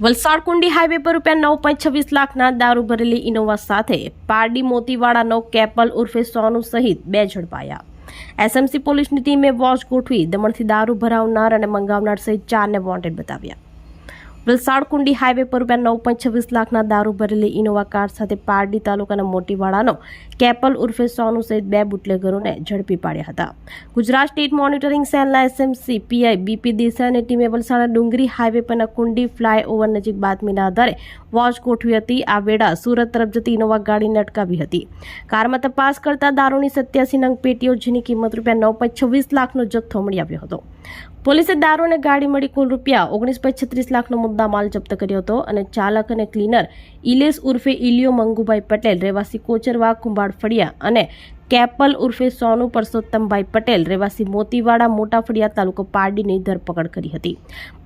વલસાડ કુંડી હાઈવે પર ₹9.26 લાખના દારૂ ભરેલી ઇનોવા સાથે પારડી મોતીવાડાનો કેપલ ઉર્ફે સોનુ સહિત 2 ઝડપાયા। એસએમસી પોલીસની ટીમે વોચ ગોઠવી દમણથી દારૂ ભરાવનાર અને મંગાવનાર સહિત 4ને વોન્ટેડ બતાવ્યા। વલસાડ કુંડી હાઈવે પર ₹9.26 લાખના દારૂ ભરેલી ઇનોવા કાર સાથે પારડી તાલુકાના મોતીવાડાનો કેપલ ઉર્ફે સોનુ સહિત 2 બુટલેગરોને ઝડપી પાડ્યા હતા। ગુજરાત સ્ટેટ મોનિટરિંગ સેલના એસએમસી પીઆઈ બીપી દેસાઈની ટીમે વલસાડના ડુંગરી હાઈવે પરના કુંડી ફ્લાયઓવર નજીક બાતમીના આધારે વોચ ગોઠવી હતી। આ વેળા સુરત તરફ જતી ઇનોવા ગાડીને અટકાવી હતી। કારમાં તપાસ કરતા દારૂની 87 નંગ પેટીઓ જેની કિંમત ₹9.26 લાખનો જથ્થો મળી આવ્યો હતો। પોલીસે દારૂ અને ગાડી મળી કુલ ₹19.36 લાખનો મુદ્દામાલ જપ્ત કર્યો હતો અને ચાલક અને ક્લીનર ઇલેશ ઉર્ફે ઇલિયો મંગુભાઈ પટેલ રહેવાસી કોચરવા કુંભાડ ફળિયા અને કેપલ ઉર્ફે સોનુ પરસોત્તમભાઈ પટેલ રહેવાસી મોતીવાડા મોટા ફળિયા તાલુકો પારડીની ધરપકડ કરી હતી।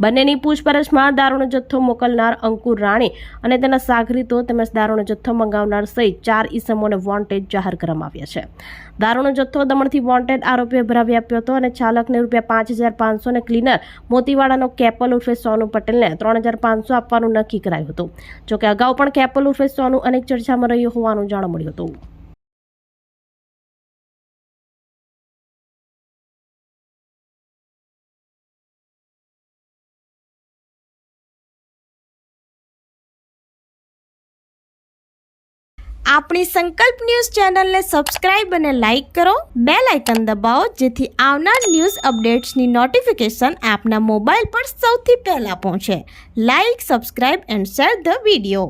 બંનેની પૂછપરછમાં દારૂનો જથ્થો મોકલનાર અંકુર રાણી અને તેના સાગરીતો તેમજ દારૂનો જથ્થો મંગાવનાર સહિત 4 ઇસમોને વોન્ટેડ જાહેર કરવામાં આવ્યા છે। દારૂનો જથ્થો દમણથી વોન્ટેડ આરોપીએ ભરાવી આપ્યો હતો અને ચાલકને ₹5,500 અને ક્લીનર મોતીવાડાનો કેપલ ઉર્ફે સોનુ પટેલને ₹3,500 આપવાનું નક્કી કરાયું હતું। જોકે અગાઉ પણ કેપલ ઉર્ફે સોનુ અનેક ચર્ચામાં રહ્યો હોવાનું જાણવા મળ્યું હતું। આપણી સંકલ્પ ન્યૂઝ ચેનલને સબસ્ક્રાઇબ અને લાઇક કરો, બેલ આઇકન દબાવો જેથી આવનાર ન્યૂઝ અપડેટ્સની નોટિફિકેશન આપના મોબાઈલ પર સૌથી પહેલા પહોંચે। Like, subscribe and share the video.